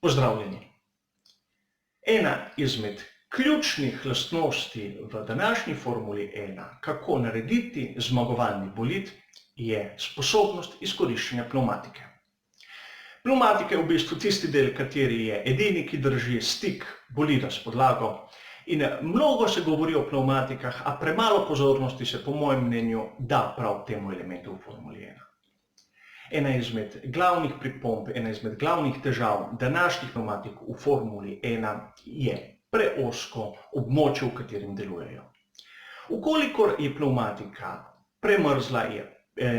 Pozdravljeni. Ena izmed ključnih lastnosti v današnji Formuli 1, kako narediti zmagovalni bolid, je sposobnost izkoriščanja pnevmatike. Pnevmatika je v bistvu tisti del, kateri je edini, ki drži stik bolida s podlago. In mnogo se govori o pnevmatikah, a premalo pozornosti se, po mojem mnenju, da prav temu elementu v Formuli 1. Ena izmed glavnih pripomb, ena izmed glavnih težav današnjih pnevmatik v Formuli 1 je preozko območje, v katerem delujejo. Ukolikor je pnevmatika premrzla,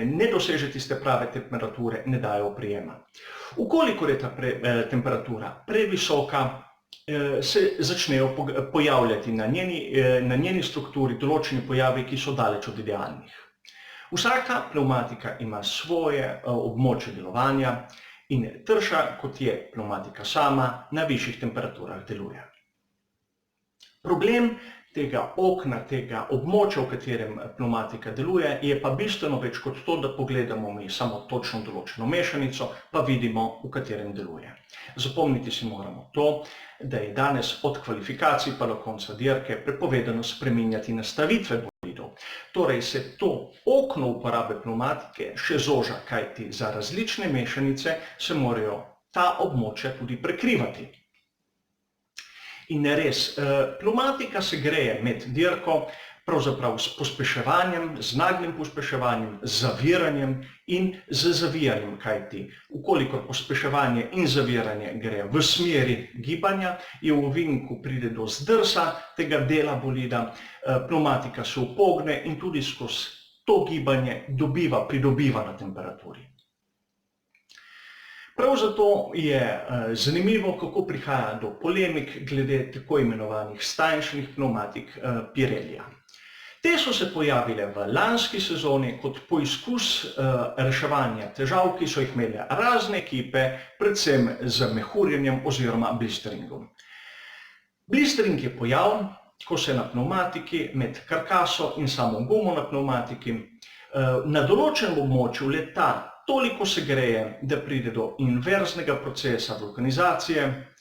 ne doseže tiste prave temperature, ne dajo oprijema. Ukolikor je ta temperatura previsoka, se začnejo pojavljati na njeni strukturi določeni pojavi, ki so daleč od idealnih. Vsaka pnevmatika ima svoje območje delovanja in trša, kot je pnevmatika sama, na višjih temperaturah deluje. Problem tega okna, tega območja, v katerem pnevmatika deluje, je pa bistveno več kot to, da pogledamo mi samo točno določeno mešanico, pa vidimo, v katerem deluje. Zapomniti si moramo to, da je danes od kvalifikacij pa do konca dirke prepovedano spreminjati nastavitve bolidov. Torej se to okno uporabe pnevmatike še zoža, kajti za različne mešanice se morajo ta območja tudi prekrivati. In res, pnevmatika se greje med dirko pravzaprav s pospeševanjem, z naglim pospeševanjem, z zaviranjem in z zavijanjem, kajti ukolikor pospeševanje in zaviranje gre v smeri gibanja, je v ovinku pride do zdrsa tega dela bolida, pnevmatika se upogne in tudi skozi to gibanje pridobiva na temperaturi. Prav zato je zanimivo, kako prihaja do polemik glede tako imenovanih stanjšanih pnevmatik Pirellija. Te so se pojavile v lanski sezoni kot poizkus reševanja težav, ki so jih imele razne ekipe, predvsem z mehurjenjem oziroma blisteringom. Blistering je pojav, ko se na pnevmatiki med karkaso in samo gumo na pnevmatiki na določenem območju le-ta toliko se greje, da pride do inverznega procesa vulkanizacije.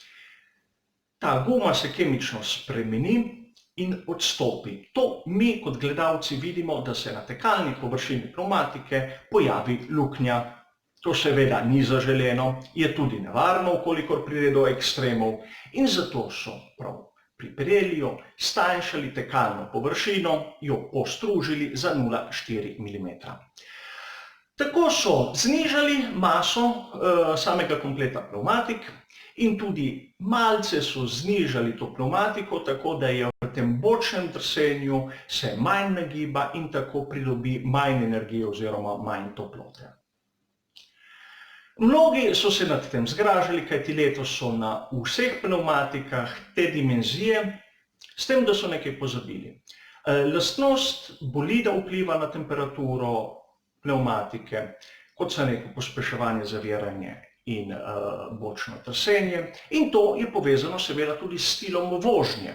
Ta guma se kemično spremeni in odstopi. To mi kot gledalci vidimo, da se na tekalni površini pnevmatike pojavi luknja. To seveda ni zaželeno, je tudi nevarno, ukolikor pride do ekstremov, in zato so prav pri Pirelliju stanjšali tekalno površino, jo postružili za 0,4 mm. Tako so znižali maso samega kompleta pnevmatik in tudi malce so znižali to pnevmatiko, tako da je v tem bočnem drsenju se manj nagiba in tako pridobi manj energije oziroma manj toplote. Mnogi so se nad tem zgražali, kajti letos so na vseh pnevmatikah te dimenzije, s tem, da so nekaj pozabili. Lastnost bolida vpliva na temperaturo pnevmatike, kot sem rekel, pospeševanje, zaviranje in bočno drsenje, in to je povezano seveda tudi s stilom vožnje.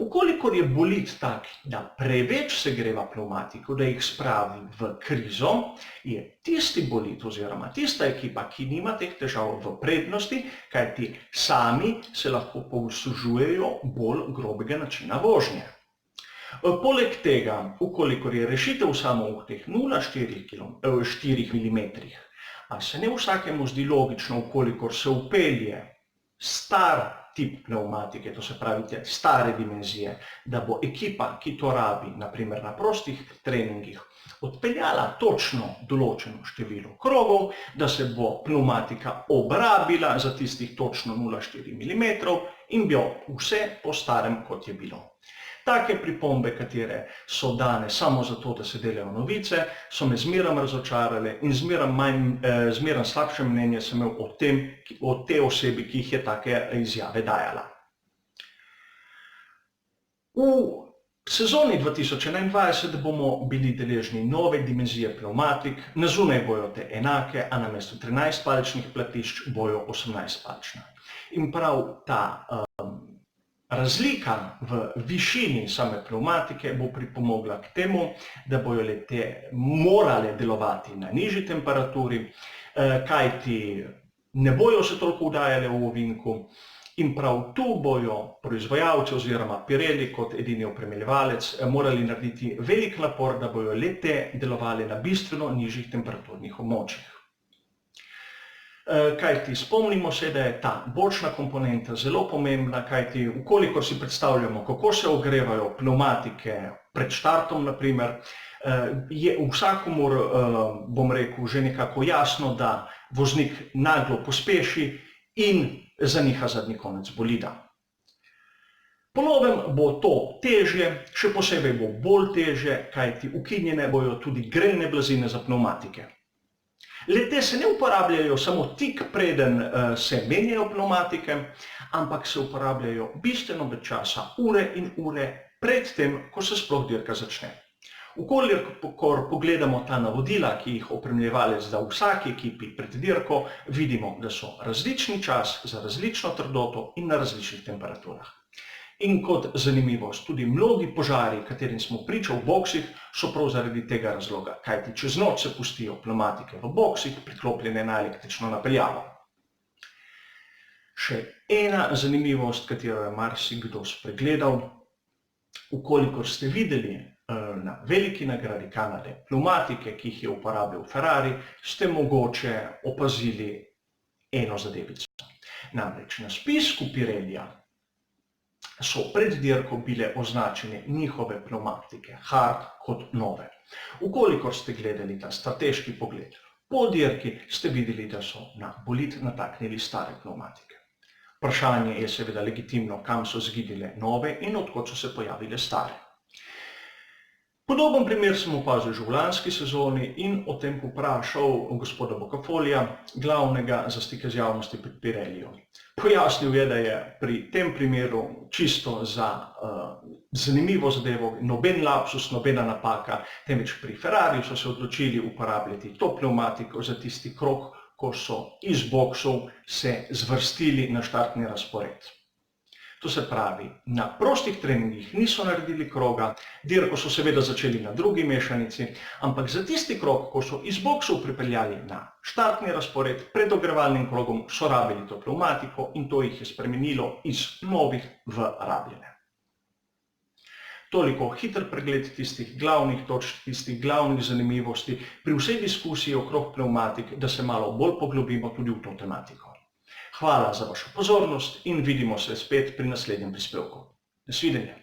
Ukolikor je bolid tak, da preveč segreva pnevmatiko, da jih spravi v krizo, je tisti bolid oziroma tista ekipa, ki nima teh težav, v prednosti, kajti sami se lahko poslužujejo bolj grobega načina vožnje. Poleg tega, ukolikor je rešitev samo v teh 0,4 mm, a se ne vsakemu zdi logično, ukolikor se vpelje star tip pnevmatike, to se pravi te stare dimenzije, da bo ekipa, ki to rabi, naprimer na prostih treningih, odpeljala točno določeno število krogov, da se bo pnevmatika obrabila za tistih točno 0,4 mm in bi vse po starem, kot je bilo. Take pripombe, katere so dane samo zato, da se delajo novice, so me zmeraj razočarale in zmeraj slabše mnenje sem imel o tej osebi, ki jih je take izjave dajala. V sezoni 2021 bomo bili deležni nove dimenzije pnevmatik, na zunaj bojo te enake, a namesto 13-palčnih platišč bojo 18-palčna. In prav ta razlika v višini same pnevmatike bo pripomogla k temu, da bojo le-te morale delovati na nižji temperaturi, kajti ne bojo se toliko vdajale v ovinku in prav tu bojo proizvajalci oziroma Pirelli kot edini opremljevalec morali narediti velik napor, da bojo le-te delovale na bistveno nižjih temperaturnih območjih. Kajti spomnimo se, da je ta bočna komponenta zelo pomembna, kajti vkolikor si predstavljamo, kako se ogrevajo pnevmatike pred štartom, naprimer, je vsakomur, bom rekel, že nekako jasno, da voznik naglo pospeši in zaniha zadnji konec bolida. Po novem bo to težje, še posebej bo bolj težje, kajti ukinjene bojo tudi grelne blazine za pnevmatike. Le-te se ne uporabljajo samo tik preden se menjajo pnevmatike, ampak se uporabljajo bistveno več časa, ure in ure pred tem, ko se sploh dirka začne. Vkolikor pogledamo ta navodila, ki jih opremljevalec da v vsaki ekipi pred dirko, vidimo, da so različni čas za različno trdoto in na različnih temperaturah. In kot zanimivost, tudi mnogi požari, katerim smo priča v boksih, so prav zaradi tega razloga, kajti čez noč se pustijo pnevmatike v boksih, priklopljene na električno napeljavo. Še ena zanimivost, katero je marsikdo spregledal, vkolikor ste videli na veliki nagradi Kanade pnevmatike, ki jih je uporabljal Ferrari, ste mogoče opazili eno zadevico. Namreč na spisku Pirellija so pred dirko bile označene njihove pnevmatike hard kot nove. Vkolikor ste gledali ta strateški pogled po dirki, ste videli, da so na bolid nataknili stare pnevmatike. Vprašanje je seveda legitimno, kam so zginile nove in od kod so se pojavile stare. Podoben primer sem opazil že v lanski sezoni in o tem povprašal gospoda Bocafolija, glavnega za stike z javnosti pri Pirelliju. Pojasnil je, da je pri tem primeru čisto za zanimivo zadevo, noben lapsus, nobena napaka, temveč pri Ferrariju so se odločili uporabljati to pnevmatiko za tisti krog, ko so iz boksov se zvrstili na štartni razpored. To se pravi, na prostih treningih niso naredili kroga, dirko so seveda začeli na drugi mešanici, ampak za tisti krog, ko so iz boksov pripeljali na štartni razpored, pred ogrevalnim krogom so rabili to pnevmatiko in to jih je spremenilo iz novih v rabljene. Toliko hiter pregled tistih glavnih točk, tistih glavnih zanimivosti pri vsej diskusiji okrog pnevmatik, da se malo bolj poglobimo tudi v to tematiko. Hvala za vašo pozornost in vidimo se spet pri naslednjem prispevku. Nasvidenje.